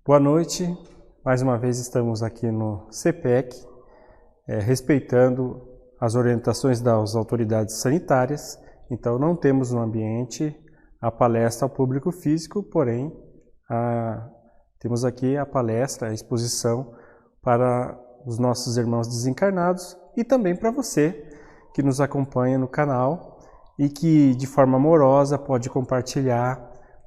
Boa noite, mais uma vez estamos aqui no CPEC, respeitando as orientações das autoridades sanitárias, então não temos no ambiente a palestra ao público físico, porém temos aqui a palestra, a exposição para os nossos irmãos desencarnados e também para você que nos acompanha no canal e que de forma amorosa pode compartilhar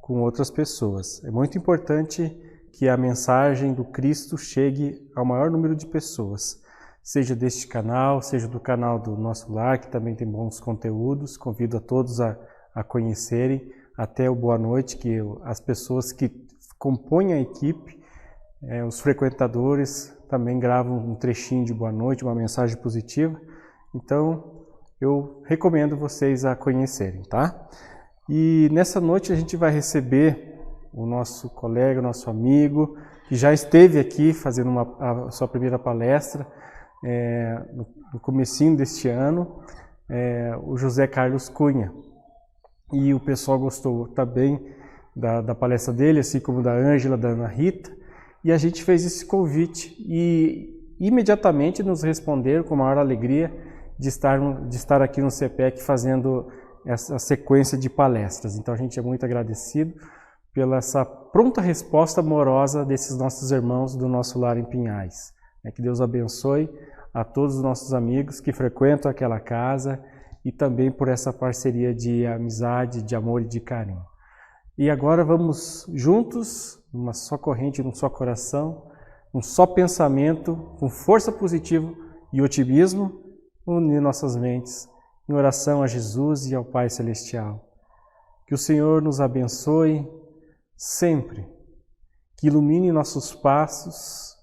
com outras pessoas. É muito importante que a mensagem do Cristo chegue ao maior número de pessoas, seja deste canal, seja do canal do Nosso Lar, que também tem bons conteúdos. Convido a todos a conhecerem, até o boa noite, que as pessoas que compõem a equipe, os frequentadores, também gravam um trechinho de boa noite, uma mensagem positiva. Então, eu recomendo vocês a conhecerem, tá? E nessa noite a gente vai receber o nosso colega, o nosso amigo, que já esteve aqui fazendo a sua primeira palestra no comecinho deste ano, o José Carlos Cunha. E o pessoal gostou também da palestra dele, assim como da Ângela, da Ana Rita, e a gente fez esse convite e imediatamente nos responderam com a maior alegria de estar aqui no CPEC fazendo essa sequência de palestras. Então a gente é muito agradecido pela essa pronta resposta amorosa desses nossos irmãos do Nosso Lar em Pinhais. Que Deus abençoe a todos os nossos amigos que frequentam aquela casa e também por essa parceria de amizade, de amor e de carinho. E agora vamos juntos, numa só corrente, num só coração, um só pensamento, com força positiva e otimismo, unir nossas mentes em oração a Jesus e ao Pai Celestial. Que o Senhor nos abençoe sempre, que ilumine nossos passos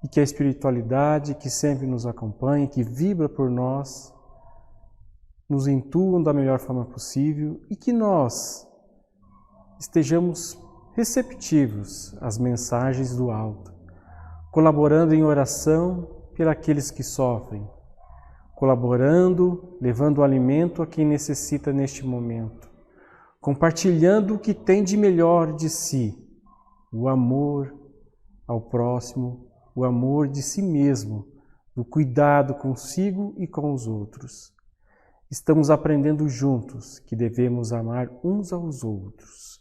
e que a espiritualidade que sempre nos acompanha, que vibra por nós, nos intuam da melhor forma possível e que nós estejamos receptivos às mensagens do alto, colaborando em oração pelos que sofrem, colaborando, levando alimento a quem necessita neste momento, compartilhando o que tem de melhor de si, o amor ao próximo, o amor de si mesmo, o cuidado consigo e com os outros. Estamos aprendendo juntos que devemos amar uns aos outros,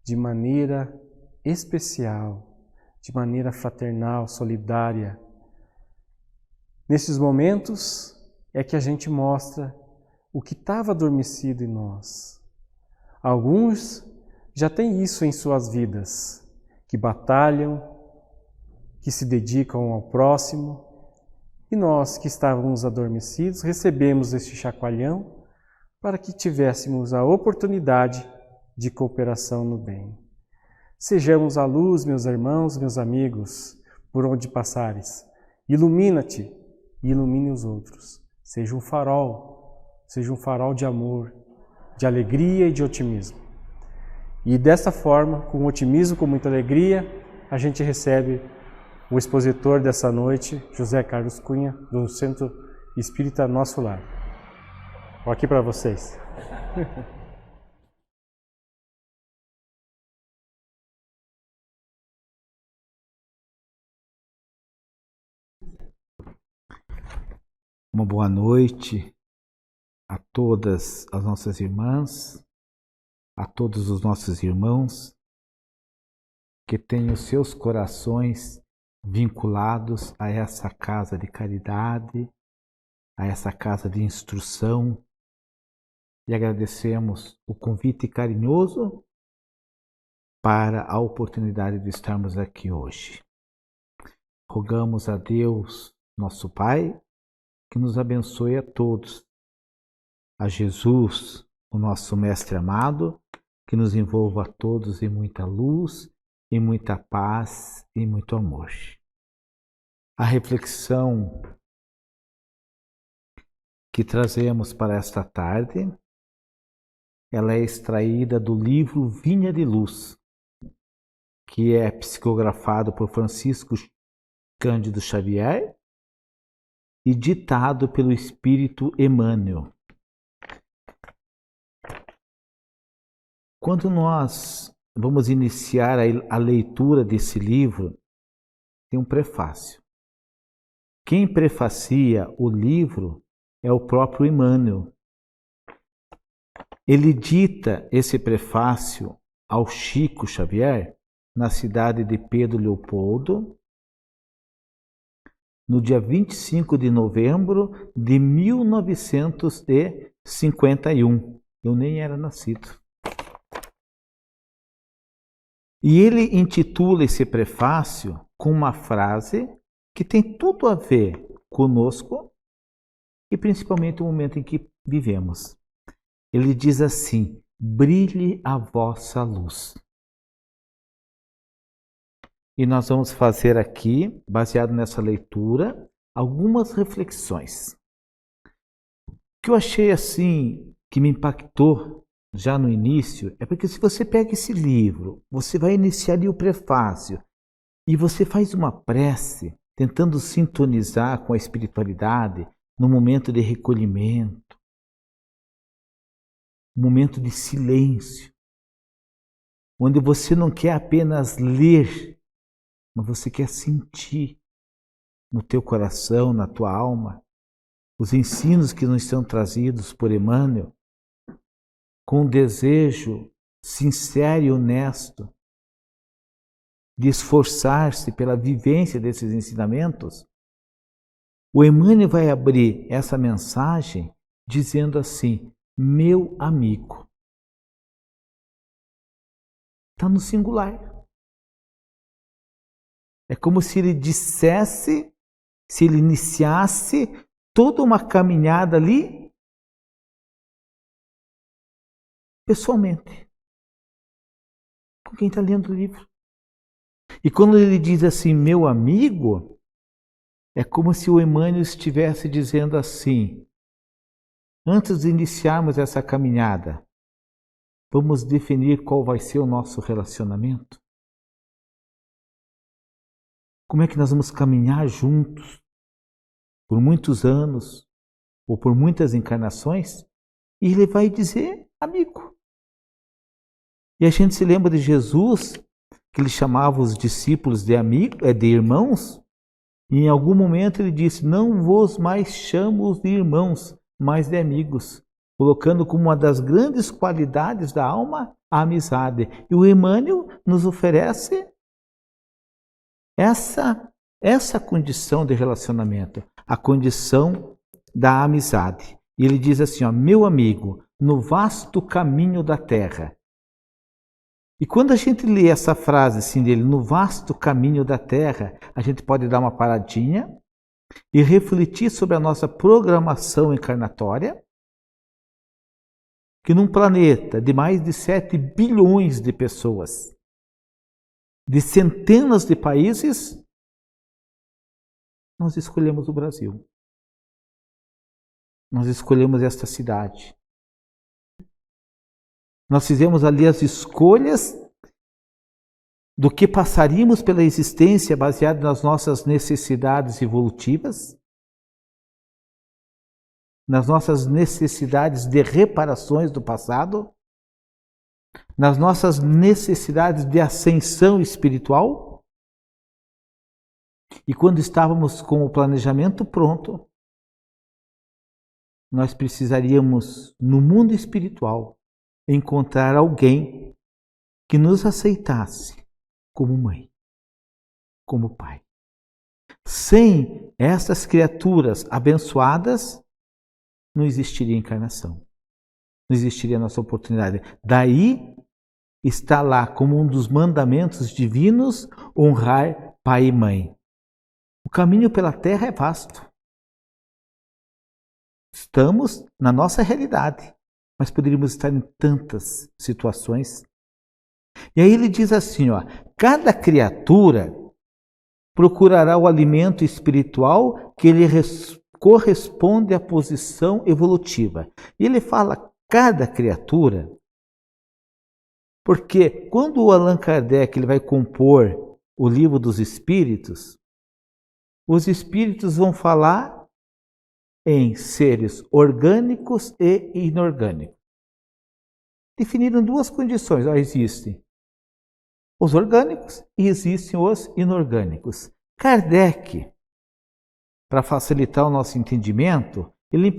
de maneira especial, de maneira fraternal, solidária. Nesses momentos é que a gente mostra o que estava adormecido em nós. Alguns já têm isso em suas vidas, que batalham, que se dedicam ao próximo, e nós que estávamos adormecidos recebemos este chacoalhão para que tivéssemos a oportunidade de cooperação no bem. Sejamos a luz, meus irmãos, meus amigos, por onde passares. Ilumina-te e ilumine os outros. Seja um farol de amor, de alegria e de otimismo. E desta forma, com otimismo, com muita alegria, a gente recebe o expositor dessa noite, José Carlos Cunha, do Centro Espírita Nosso Lar. Vou aqui para vocês. Uma boa noite a todas as nossas irmãs, a todos os nossos irmãos que têm os seus corações vinculados a essa casa de caridade, a essa casa de instrução, e agradecemos o convite carinhoso para a oportunidade de estarmos aqui hoje. Rogamos a Deus, nosso Pai, que nos abençoe a todos, a Jesus, o nosso Mestre amado, que nos envolva a todos em muita luz, em muita paz e muito amor. A reflexão que trazemos para esta tarde, ela é extraída do livro Vinha de Luz, que é psicografado por Francisco Cândido Xavier e ditado pelo Espírito Emmanuel. Quando nós vamos iniciar a leitura desse livro, tem um prefácio. Quem prefacia o livro é o próprio Emmanuel. Ele dita esse prefácio ao Chico Xavier, na cidade de Pedro Leopoldo, no dia 25 de novembro de 1951. Eu nem era nascido. E ele intitula esse prefácio com uma frase que tem tudo a ver conosco e principalmente o momento em que vivemos. Ele diz assim: brilhe a vossa luz. E nós vamos fazer aqui, baseado nessa leitura, algumas reflexões. O que eu achei assim, que me impactou já no início, é porque se você pega esse livro, você vai iniciar ali o prefácio, e você faz uma prece, tentando sintonizar com a espiritualidade, no momento de recolhimento, momento de silêncio, onde você não quer apenas ler, mas você quer sentir no teu coração, na tua alma, os ensinos que nos são trazidos por Emmanuel, com um desejo sincero e honesto de esforçar-se pela vivência desses ensinamentos. O Emmanuel vai abrir essa mensagem dizendo assim: meu amigo. Está no singular. É como se ele dissesse, se ele iniciasse toda uma caminhada ali, pessoalmente, com quem está lendo o livro. E quando ele diz assim, meu amigo, é como se o Emmanuel estivesse dizendo assim: antes de iniciarmos essa caminhada, vamos definir qual vai ser o nosso relacionamento. Como é que nós vamos caminhar juntos por muitos anos ou por muitas encarnações? E ele vai dizer amigo. E a gente se lembra de Jesus, que ele chamava os discípulos de amigos, de irmãos, e em algum momento ele disse: não vos mais chamo de irmãos, mas de amigos, colocando como uma das grandes qualidades da alma a amizade. E o Emmanuel nos oferece essa condição de relacionamento, a condição da amizade. E ele diz assim, ó, meu amigo, no vasto caminho da terra. E quando a gente lê essa frase assim dele, no vasto caminho da terra, a gente pode dar uma paradinha e refletir sobre a nossa programação encarnatória, que num planeta de mais de 7 bilhões de pessoas, de centenas de países, nós escolhemos o Brasil. Nós escolhemos esta cidade. Nós fizemos ali as escolhas do que passaríamos pela existência baseado nas nossas necessidades evolutivas, nas nossas necessidades de reparações do passado, nas nossas necessidades de ascensão espiritual. E quando estávamos com o planejamento pronto, nós precisaríamos, no mundo espiritual, encontrar alguém que nos aceitasse como mãe, como pai. Sem essas criaturas abençoadas, não existiria encarnação, não existiria nossa oportunidade. Daí está lá como um dos mandamentos divinos honrar pai e mãe. O caminho pela terra é vasto. Estamos na nossa realidade, mas poderíamos estar em tantas situações. E aí ele diz assim, ó, cada criatura procurará o alimento espiritual que lhe corresponde à posição evolutiva. E ele fala cada criatura, porque quando o Allan Kardec ele vai compor o Livro dos Espíritos, os espíritos vão falar em seres orgânicos e inorgânicos. Definiram duas condições, existem os orgânicos e existem os inorgânicos. Kardec, para facilitar o nosso entendimento, ele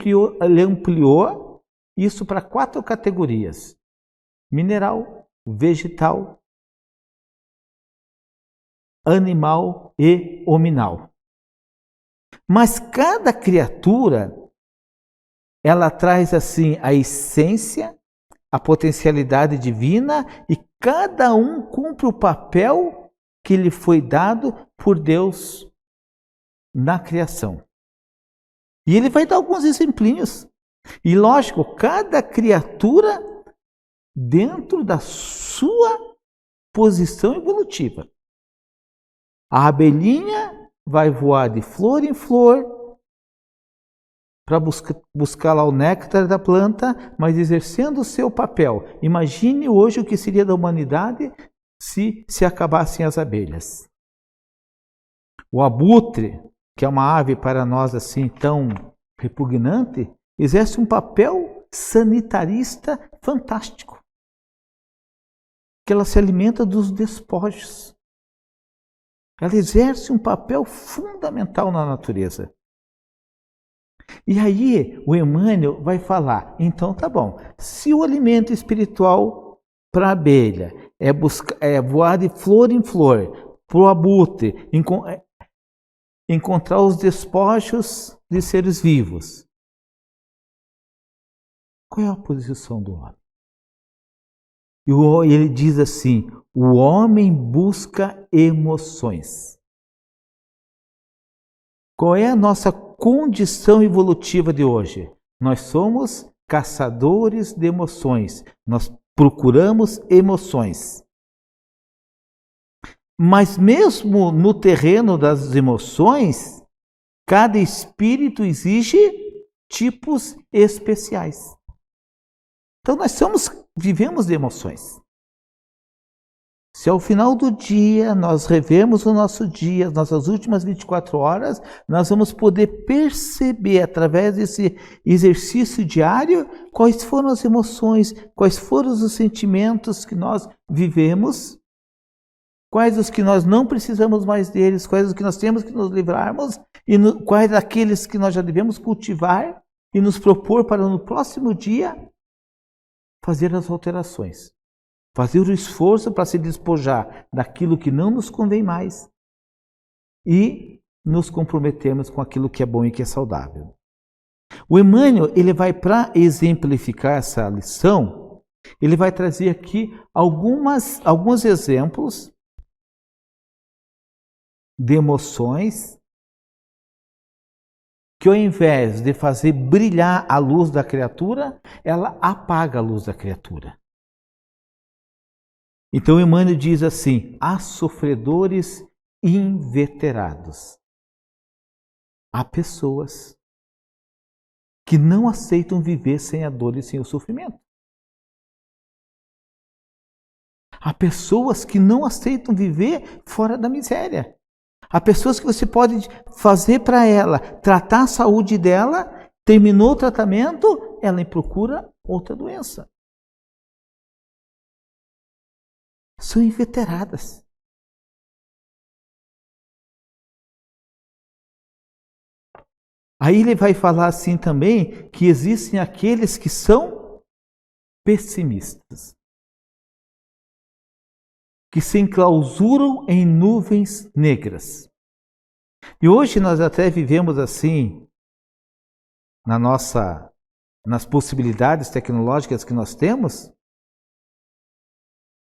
ampliou isso para 4 categorias: mineral, vegetal, animal e hominal. Mas cada criatura, ela traz assim a essência, a potencialidade divina, e cada um cumpre o papel que lhe foi dado por Deus na criação. E ele vai dar alguns exemplinhos. E lógico, cada criatura dentro da sua posição evolutiva. A abelhinha vai voar de flor em flor para buscar lá o néctar da planta, mas exercendo o seu papel. Imagine hoje o que seria da humanidade se acabassem as abelhas. O abutre, que é uma ave para nós assim tão repugnante, exerce um papel sanitarista fantástico. Que ela se alimenta dos despojos. Ela exerce um papel fundamental na natureza. E aí o Emmanuel vai falar, então tá bom, se o alimento espiritual para a abelha é voar de flor em flor, para o abutre, encontrar os despojos de seres vivos, qual é a posição do homem? E ele diz assim, o homem busca emoções. Qual é a nossa condição evolutiva de hoje? Nós somos caçadores de emoções. Nós procuramos emoções. Mas mesmo no terreno das emoções, cada espírito exige tipos especiais. Então nós vivemos de emoções. Se ao final do dia nós revemos o nosso dia, as nossas últimas 24 horas, nós vamos poder perceber através desse exercício diário quais foram as emoções, quais foram os sentimentos que nós vivemos, quais os que nós não precisamos mais deles, quais os que nós temos que nos livrarmos e quais aqueles que nós já devemos cultivar e nos propor para no próximo dia fazer as alterações. Fazer o esforço para se despojar daquilo que não nos convém mais e nos comprometermos com aquilo que é bom e que é saudável. O Emmanuel, ele vai, para exemplificar essa lição, ele vai trazer aqui alguns exemplos de emoções que, ao invés de fazer brilhar a luz da criatura, ela apaga a luz da criatura. Então Emmanuel diz assim, há sofredores inveterados. Há pessoas que não aceitam viver sem a dor e sem o sofrimento. Há pessoas que não aceitam viver fora da miséria. Há pessoas que você pode fazer para ela, tratar a saúde dela, terminou o tratamento, ela procura outra doença. São inveteradas. Aí ele vai falar assim também que existem aqueles que são pessimistas, que se enclausuram em nuvens negras. E hoje nós até vivemos assim, nas possibilidades tecnológicas que nós temos,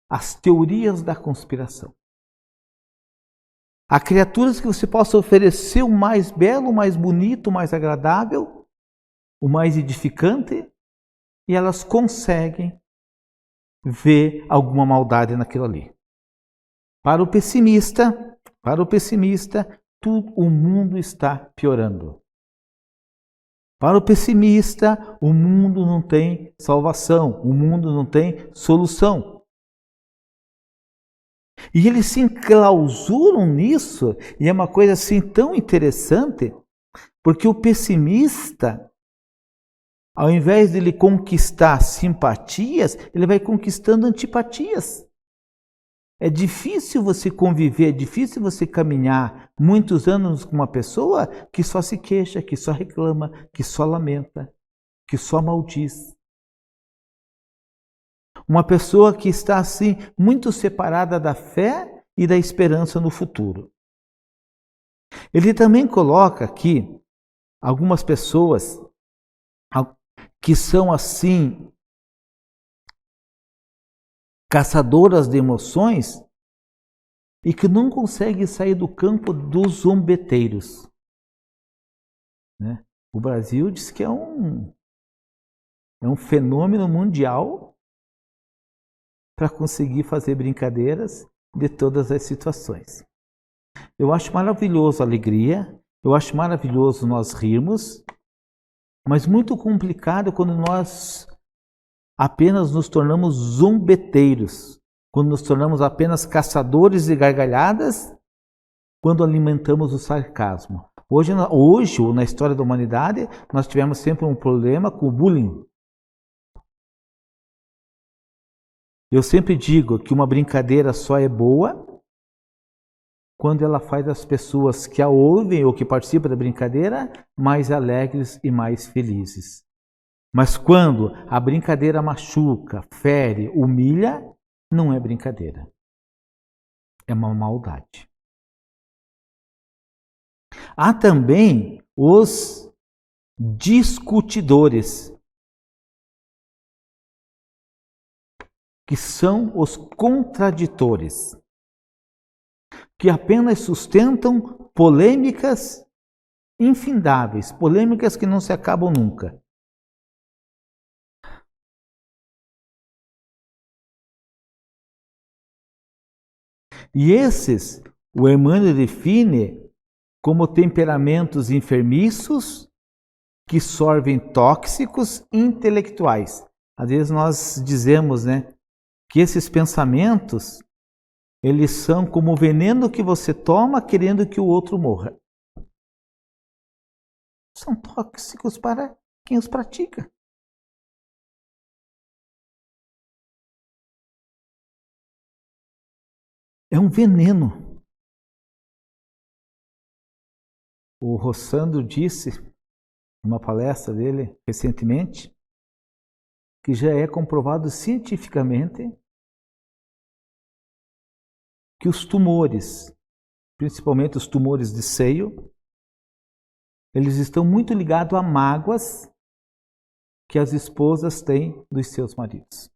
as teorias da conspiração. Há criaturas que você possa oferecer o mais belo, o mais bonito, o mais agradável, o mais edificante, e elas conseguem ver alguma maldade naquilo ali. Para o pessimista, o mundo está piorando. Para o pessimista, o mundo não tem salvação, o mundo não tem solução. E eles se enclausuram nisso, e é uma coisa assim tão interessante, porque o pessimista, ao invés de ele conquistar simpatias, ele vai conquistando antipatias. É difícil você conviver, é difícil você caminhar muitos anos com uma pessoa que só se queixa, que só reclama, que só lamenta, que só maldiz. Uma pessoa que está assim, muito separada da fé e da esperança no futuro. Ele também coloca aqui algumas pessoas que são assim, caçadoras de emoções e que não conseguem sair do campo dos zombeteiros. Né? O Brasil diz que é um fenômeno mundial para conseguir fazer brincadeiras de todas as situações. Eu acho maravilhoso a alegria, eu acho maravilhoso nós rirmos, mas muito complicado quando nós apenas nos tornamos zombeteiros, quando nos tornamos apenas caçadores de gargalhadas, quando alimentamos o sarcasmo. Hoje, na história da humanidade, nós tivemos sempre um problema com o bullying. Eu sempre digo que uma brincadeira só é boa quando ela faz as pessoas que a ouvem ou que participam da brincadeira mais alegres e mais felizes. Mas quando a brincadeira machuca, fere, humilha, não é brincadeira. É uma maldade. Há também os discutidores, que são os contraditores, que apenas sustentam polêmicas infindáveis, polêmicas que não se acabam nunca. E esses, o Emmanuel define como temperamentos enfermiços que sorvem tóxicos intelectuais. Às vezes nós dizemos, né, que esses pensamentos, eles são como o veneno que você toma querendo que o outro morra. São tóxicos para quem os pratica. É um veneno. O Rossandro disse, numa palestra dele recentemente, que já é comprovado cientificamente que os tumores, principalmente os tumores de seio, eles estão muito ligados a mágoas que as esposas têm dos seus maridos.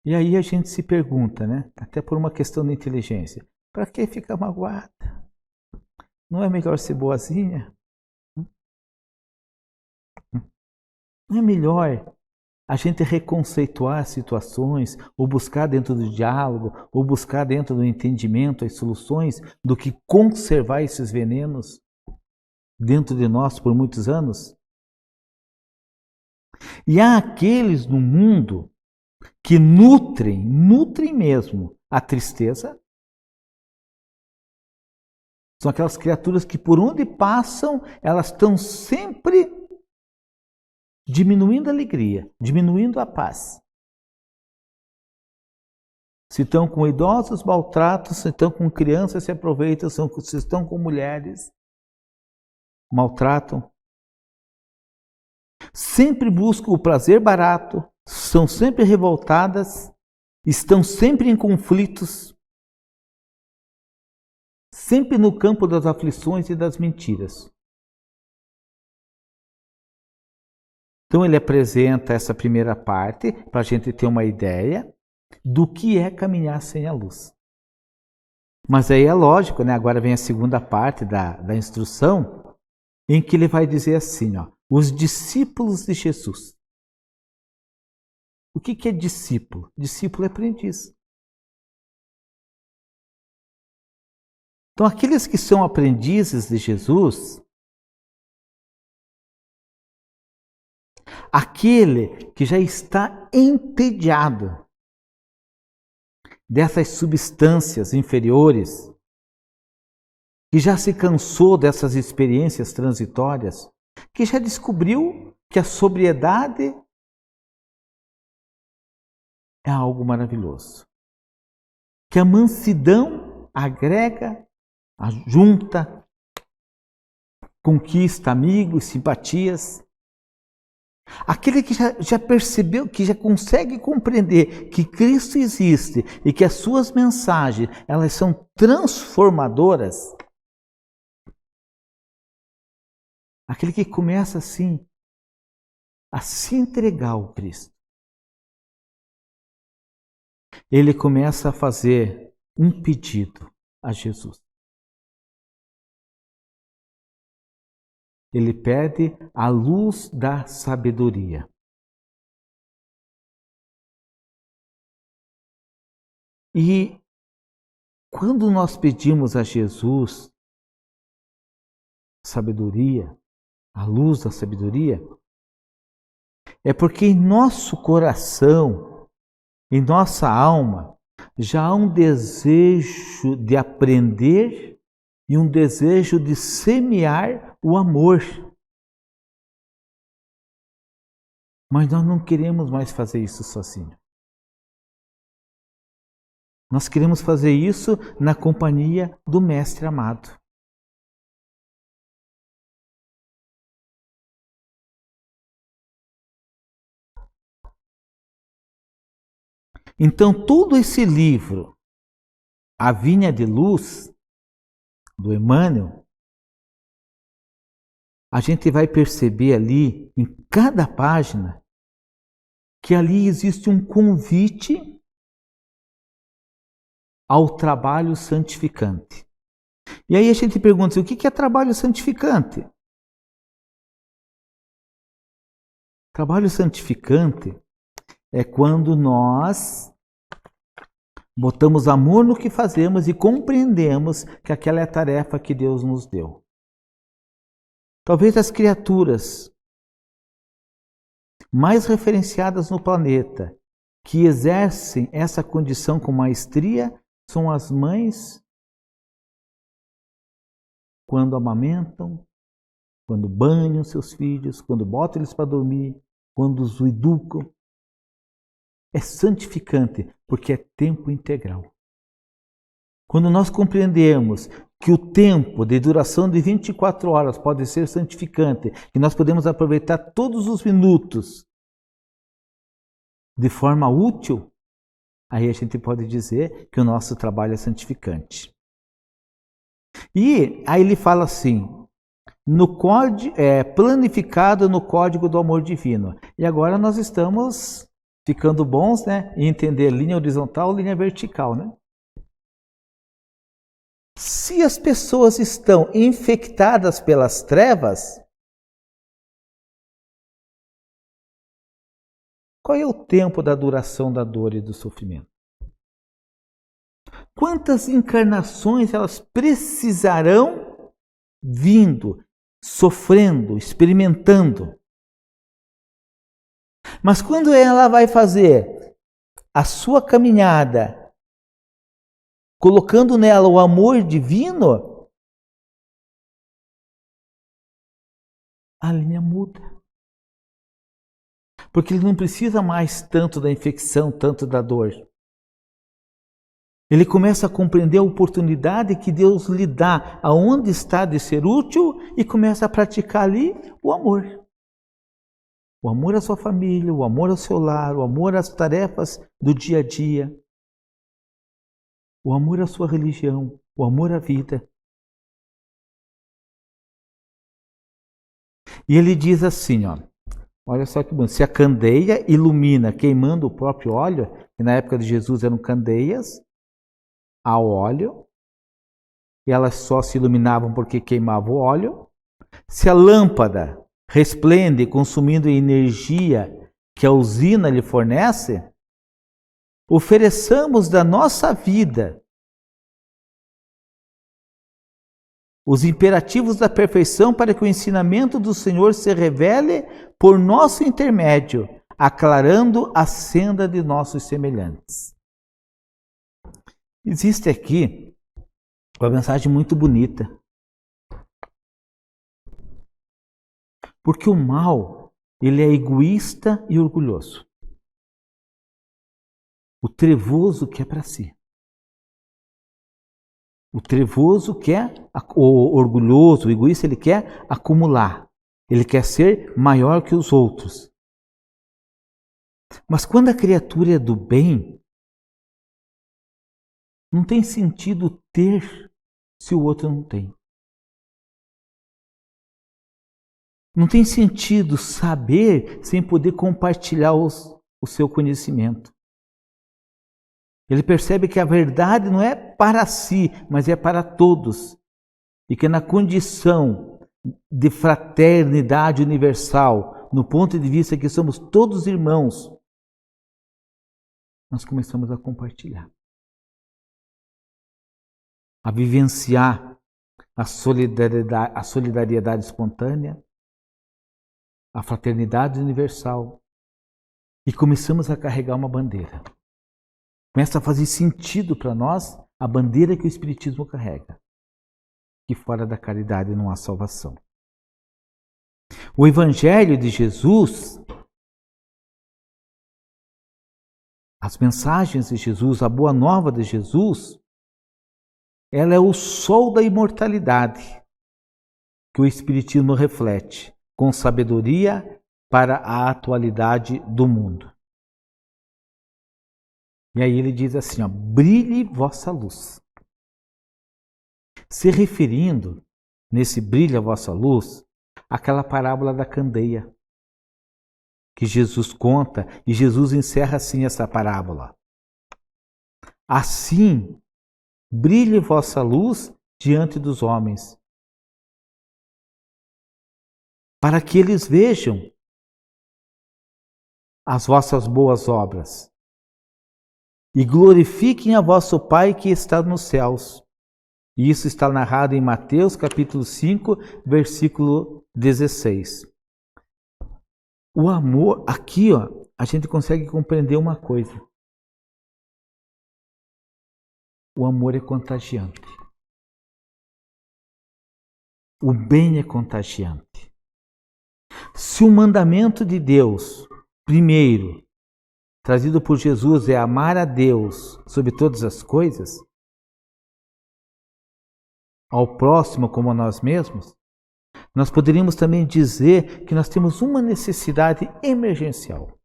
E aí a gente se pergunta, né? Até por uma questão de inteligência, para que ficar magoada? Não é melhor ser boazinha? Não é melhor a gente reconceituar situações, ou buscar dentro do diálogo, ou buscar dentro do entendimento as soluções, do que conservar esses venenos dentro de nós por muitos anos? E há aqueles no mundo que nutrem mesmo a tristeza. São aquelas criaturas que por onde passam, elas estão sempre diminuindo a alegria, diminuindo a paz. Se estão com idosos, maltratam, se estão com crianças, se aproveitam, se estão com mulheres, maltratam. Sempre buscam o prazer barato, são sempre revoltadas, estão sempre em conflitos, sempre no campo das aflições e das mentiras. Então ele apresenta essa primeira parte para a gente ter uma ideia do que é caminhar sem a luz. Mas aí é lógico, né? Agora vem a segunda parte da instrução, em que ele vai dizer assim, ó, os discípulos de Jesus. O que é discípulo? Discípulo é aprendiz. Então, aqueles que são aprendizes de Jesus, aquele que já está entediado dessas substâncias inferiores, que já se cansou dessas experiências transitórias, que já descobriu que a sobriedade é algo maravilhoso. Que a mansidão agrega, ajunta, conquista amigos, simpatias. Aquele que já percebeu, que já consegue compreender que Cristo existe e que as suas mensagens, elas são transformadoras. Aquele que começa assim a se entregar ao Cristo. Ele começa a fazer um pedido a Jesus. Ele pede a luz da sabedoria. E quando nós pedimos a Jesus sabedoria, a luz da sabedoria, é porque em nosso coração, em nossa alma, já há um desejo de aprender e um desejo de semear o amor. Mas nós não queremos mais fazer isso sozinho. Nós queremos fazer isso na companhia do Mestre amado. Então, todo esse livro, A Vinha de Luz, do Emmanuel, a gente vai perceber ali, em cada página, que ali existe um convite ao trabalho santificante. E aí a gente pergunta, o que é trabalho santificante? Trabalho santificante é quando nós botamos amor no que fazemos e compreendemos que aquela é a tarefa que Deus nos deu. Talvez as criaturas mais referenciadas no planeta que exercem essa condição com maestria são as mães quando amamentam, quando banham seus filhos, quando botam eles para dormir, quando os educam. É santificante, porque é tempo integral. Quando nós compreendemos que o tempo de duração de 24 horas pode ser santificante, que nós podemos aproveitar todos os minutos de forma útil, aí a gente pode dizer que o nosso trabalho é santificante. E aí ele fala assim, planificado no código do amor divino. E agora nós estamos ficando bons, né, em entender linha horizontal, linha vertical, né? Se as pessoas estão infectadas pelas trevas, qual é o tempo da duração da dor e do sofrimento? Quantas encarnações elas precisarão vindo, sofrendo, experimentando? Mas quando ela vai fazer a sua caminhada, colocando nela o amor divino, a linha muda. Porque ele não precisa mais tanto da infecção, tanto da dor. Ele começa a compreender a oportunidade que Deus lhe dá, aonde está de ser útil, e começa a praticar ali o amor. O amor à sua família, o amor ao seu lar, o amor às tarefas do dia a dia. O amor à sua religião, o amor à vida. E ele diz assim, ó, olha só que bom, se a candeia ilumina queimando o próprio óleo, que na época de Jesus eram candeias a óleo, e elas só se iluminavam porque queimavam o óleo, se a lâmpada resplende consumindo a energia que a usina lhe fornece, ofereçamos da nossa vida os imperativos da perfeição para que o ensinamento do Senhor se revele por nosso intermédio, aclarando a senda de nossos semelhantes. Existe aqui uma mensagem muito bonita. Porque o mal, ele é egoísta e orgulhoso. O trevoso quer para si. O trevoso quer, o orgulhoso, o egoísta, ele quer acumular. Ele quer ser maior que os outros. Mas quando a criatura é do bem, não tem sentido ter se o outro não tem. Não tem sentido saber sem poder compartilhar o seu conhecimento. Ele percebe que a verdade não é para si, mas é para todos. E que na condição de fraternidade universal, no ponto de vista que somos todos irmãos, nós começamos a compartilhar. A vivenciar a solidariedade espontânea, a fraternidade universal. E começamos a carregar uma bandeira. Começa a fazer sentido para nós a bandeira que o Espiritismo carrega. Que fora da caridade não há salvação. O Evangelho de Jesus, as mensagens de Jesus, a boa nova de Jesus, ela é o sol da imortalidade que o Espiritismo reflete com sabedoria para a atualidade do mundo. E aí ele diz assim, ó, brilhe vossa luz. Se referindo, nesse brilha vossa luz, àquela parábola da candeia, que Jesus conta, e Jesus encerra assim essa parábola. Assim, brilhe vossa luz diante dos homens, para que eles vejam as vossas boas obras e glorifiquem a vosso Pai que está nos céus. E isso está narrado em Mateus capítulo 5, versículo 16. O amor, aqui ó, a gente consegue compreender uma coisa. O amor é contagiante. O bem é contagiante. Se o mandamento de Deus, primeiro, trazido por Jesus, é amar a Deus sobre todas as coisas, ao próximo como a nós mesmos, nós poderíamos também dizer que nós temos uma necessidade emergencial.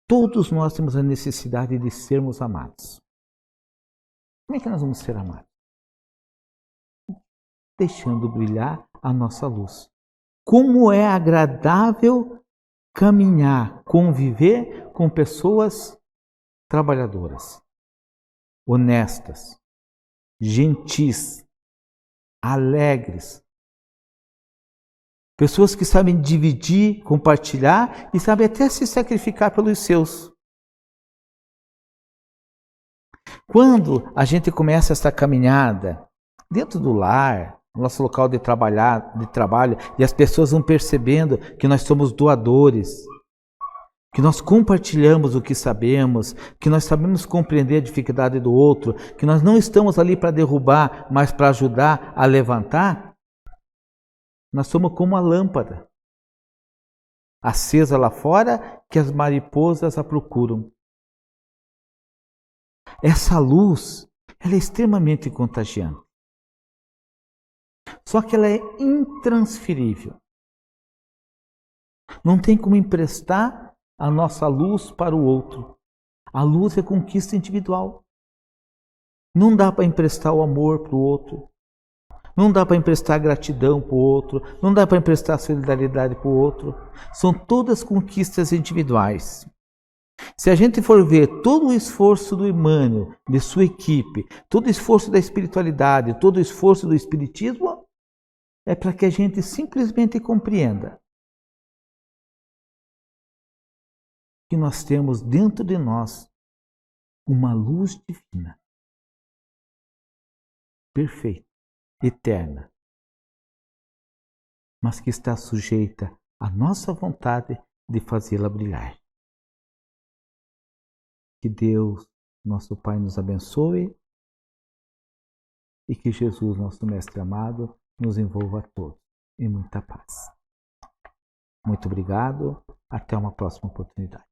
Todos nós temos a necessidade de sermos amados. Como é que nós vamos ser amados? Deixando brilhar a nossa luz. Como é agradável caminhar, conviver com pessoas trabalhadoras, honestas, gentis, alegres. Pessoas que sabem dividir, compartilhar e sabem até se sacrificar pelos seus. Quando a gente começa essa caminhada dentro do lar, no nosso local de trabalho, e as pessoas vão percebendo que nós somos doadores, que nós compartilhamos o que sabemos, que nós sabemos compreender a dificuldade do outro, que nós não estamos ali para derrubar, mas para ajudar a levantar, nós somos como a lâmpada acesa lá fora que as mariposas a procuram. Essa luz, ela é extremamente contagiante. Só que ela é intransferível. Não tem como emprestar a nossa luz para o outro. A luz é conquista individual. Não dá para emprestar o amor para o outro. Não dá para emprestar gratidão para o outro. Não dá para emprestar solidariedade para o outro. São todas conquistas individuais. Se a gente for ver todo o esforço do Emmanuel, de sua equipe, todo o esforço da espiritualidade, todo o esforço do espiritismo, é para que a gente simplesmente compreenda que nós temos dentro de nós uma luz divina, perfeita, eterna, mas que está sujeita à nossa vontade de fazê-la brilhar. Que Deus, nosso Pai, nos abençoe e que Jesus, nosso Mestre amado, nos envolva a todos em muita paz. Muito obrigado, até uma próxima oportunidade.